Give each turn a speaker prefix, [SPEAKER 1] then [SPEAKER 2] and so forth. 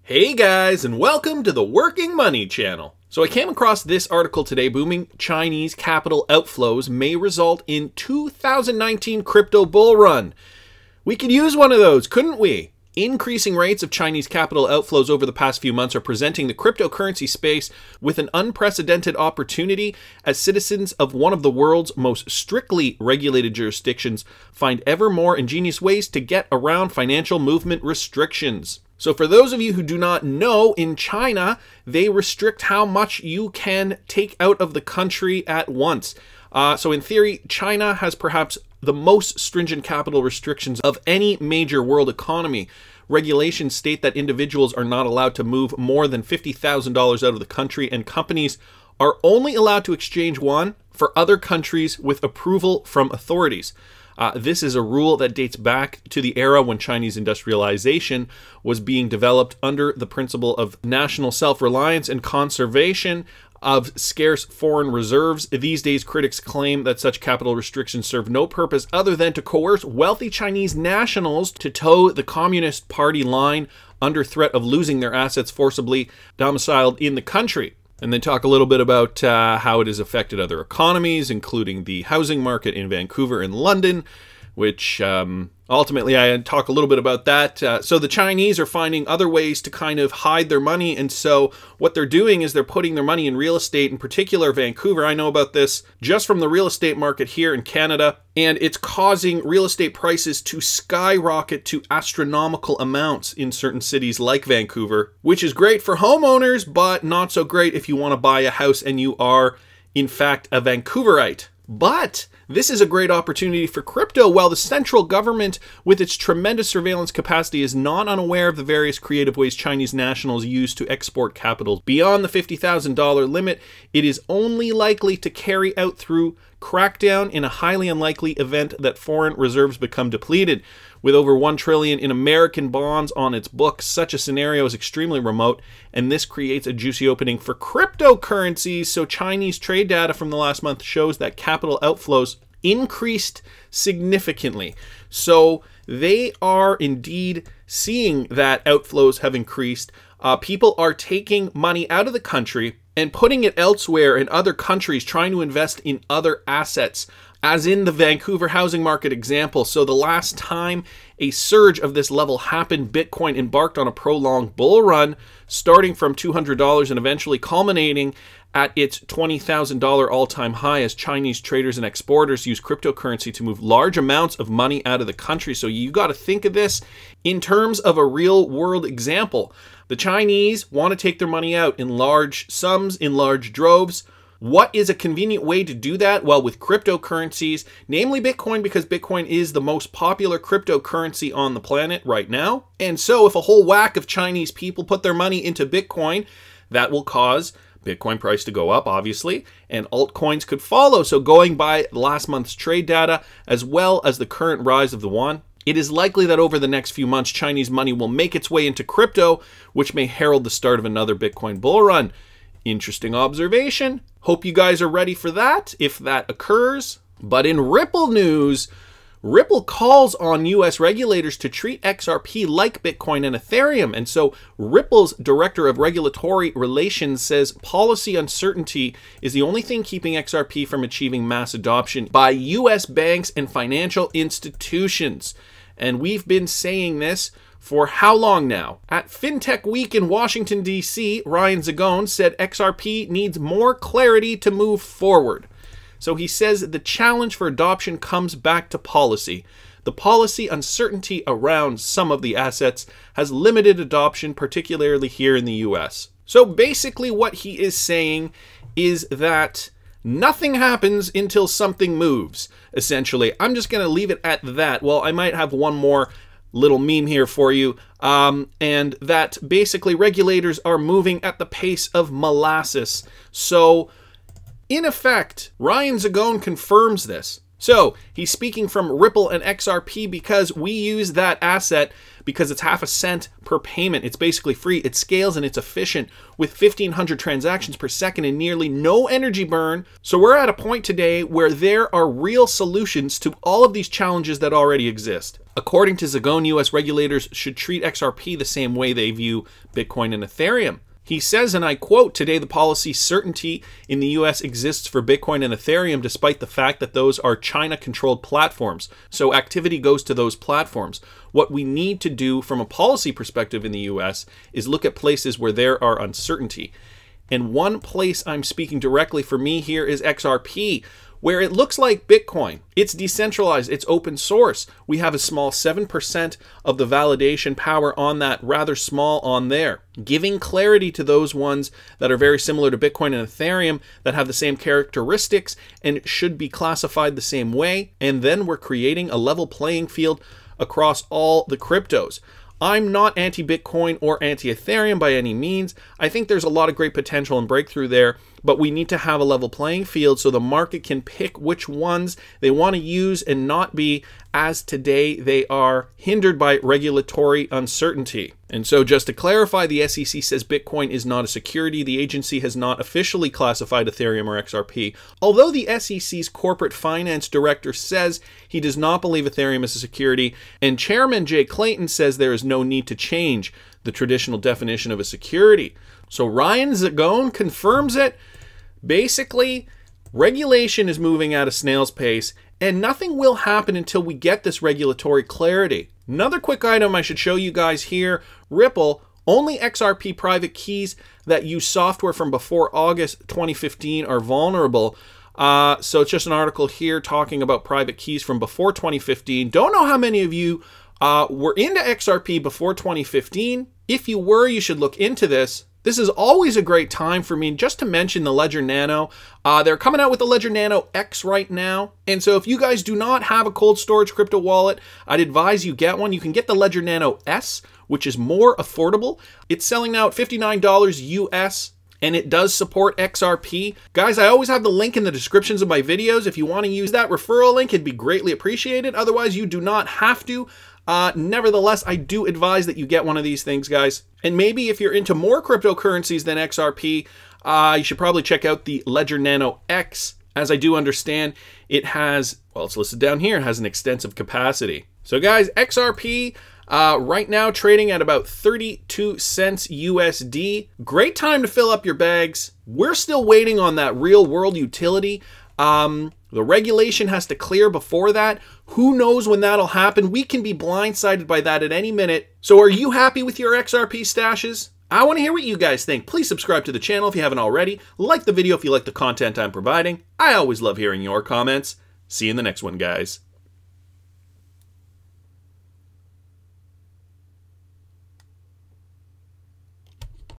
[SPEAKER 1] Hey guys, and welcome to the Working Money channel. So I came across this article today. Booming Chinese capital outflows may result in 2019 crypto bull run. We could use one of those, couldn't we? Increasing rates of Chinese capital outflows over the past few months are presenting the cryptocurrency space with an unprecedented opportunity as citizens of one of the world's most strictly regulated jurisdictions find ever more ingenious ways to get around financial movement restrictions. So for those of you who do not know, in China, they restrict how much you can take out of the country at once. So in theory, China has perhaps the most stringent capital restrictions of any major world economy. Regulations state that individuals are not allowed to move more than $50,000 out of the country, and companies are only allowed to exchange one for other countries with approval from authorities. This is a rule that dates back to the era when Chinese industrialization was being developed under the principle of national self-reliance and conservation of scarce foreign reserves. These days, critics claim that such capital restrictions serve no purpose other than to coerce wealthy Chinese nationals to toe the Communist Party line under threat of losing their assets forcibly domiciled in the country. And then talk a little bit about how it has affected other economies, including the housing market in Vancouver and London, which ultimately I talk a little bit about that. So the Chinese are finding other ways to kind of hide their money. And so what they're doing is they're putting their money in real estate, in particular Vancouver. I know about this just from the real estate market here in Canada. And it's causing real estate prices to skyrocket to astronomical amounts in certain cities like Vancouver, which is great for homeowners, but not so great if you want to buy a house and you are, in fact, a Vancouverite. But this is a great opportunity for crypto. While the central government, with its tremendous surveillance capacity, is not unaware of the various creative ways Chinese nationals use to export capital beyond the $50,000 limit, it is only likely to carry out through crackdown in a highly unlikely event that foreign reserves become depleted. With over $1 trillion in American bonds on its books, such a scenario is extremely remote, and this creates a juicy opening for cryptocurrencies. So Chinese trade data from the last month shows that capital outflows increased significantly. So they are indeed seeing that outflows have increased. People are taking money out of the country and putting it elsewhere in other countries, trying to invest in other assets, as in the Vancouver housing market example. So the last time a surge of this level happened, Bitcoin embarked on a prolonged bull run, starting from $200 and eventually culminating at its $20,000 all-time high as Chinese traders and exporters use cryptocurrency to move large amounts of money out of the country. So you got to think of this in terms of a real-world example. The Chinese want to take their money out in large sums, in large droves. What is a convenient way to do that? Well, with cryptocurrencies, namely Bitcoin, because Bitcoin is the most popular cryptocurrency on the planet right now. And so if a whole whack of Chinese people put their money into Bitcoin, that will cause Bitcoin price to go up, obviously, and altcoins could follow. So going by last month's trade data, as well as the current rise of the yuan, it is likely that over the next few months, Chinese money will make its way into crypto, which may herald the start of another Bitcoin bull run. Interesting observation. Hope you guys are ready for that, if that occurs. But in Ripple news, Ripple calls on US regulators to treat XRP like Bitcoin and Ethereum. And so Ripple's director of regulatory relations says policy uncertainty is the only thing keeping XRP from achieving mass adoption by US banks and financial institutions. And we've been saying this for how long now? At FinTech Week in Washington, D.C., Ryan Zagone said XRP needs more clarity to move forward. So he says the challenge for adoption comes back to policy. The policy uncertainty around some of the assets has limited adoption, particularly here in the US. So basically what he is saying is that nothing happens until something moves, essentially. I'm just going to leave it at that. Well, I might have one more little meme here for you, and that basically regulators are moving at the pace of molasses. So in effect, Ryan Zagone confirms this. So he's speaking from Ripple and XRP because we use that asset because it's half a cent per payment. It's basically free. It scales and it's efficient with 1,500 transactions per second and nearly no energy burn. So we're at a point today where there are real solutions to all of these challenges that already exist. According to Zagone, US regulators should treat XRP the same way they view Bitcoin and Ethereum. He says, and I quote, "Today the policy certainty in the US exists for Bitcoin and Ethereum despite the fact that those are China-controlled platforms. So activity goes to those platforms. What we need to do from a policy perspective in the US is look at places where there are uncertainty." And one place I'm speaking directly for me here is XRP, where it looks like Bitcoin. It's decentralized, it's open source. We have a small 7% of the validation power on that, rather small on there, giving clarity to those ones that are very similar to Bitcoin and Ethereum that have the same characteristics and should be classified the same way. And then we're creating a level playing field across all the cryptos. I'm not anti-Bitcoin or anti-Ethereum by any means. I think there's a lot of great potential and breakthrough there, but we need to have a level playing field so the market can pick which ones they want to use and not be, as today they are, hindered by regulatory uncertainty. And so just to clarify, the SEC says Bitcoin is not a security. The agency has not officially classified Ethereum or XRP, although the SEC's corporate finance director says he does not believe Ethereum is a security, and Chairman Jay Clayton says there is no need to change the traditional definition of a security. So Ryan Zagone confirms it. Basically, regulation is moving at a snail's pace, and nothing will happen until we get this regulatory clarity. Another quick item I should show you guys here, Ripple, only XRP private keys that use software from before August 2015 are vulnerable. So it's just an article here talking about private keys from before 2015. Don't know how many of you were into XRP before 2015. If you were, you should look into this. This is always a great time for me just to mention the Ledger Nano. They're coming out with the Ledger Nano X right now. And so if you guys do not have a cold storage crypto wallet, I'd advise you get one. You can get the Ledger Nano S, which is more affordable. It's selling now at $59 US. And it does support XRP. Guys, I always have the link in the descriptions of my videos. If you want to use that referral link, it'd be greatly appreciated. Otherwise, you do not have to. Nevertheless, I do advise that you get one of these things, guys. And maybe if you're into more cryptocurrencies than XRP, you should probably check out the Ledger Nano X. As I do understand, it has, well, it's listed down here, it has an extensive capacity. So guys, XRP, right now trading at about 32 cents USD. Great time to fill up your bags. We're still waiting on that real world utility. The regulation has to clear before that. Who knows when that'll happen? We can be blindsided by that at any minute. So are you happy with your XRP stashes? I want to hear what you guys think. Please subscribe to the channel if you haven't already. Like the video if you like the content I'm providing. I always love hearing your comments. See you in the next one, guys.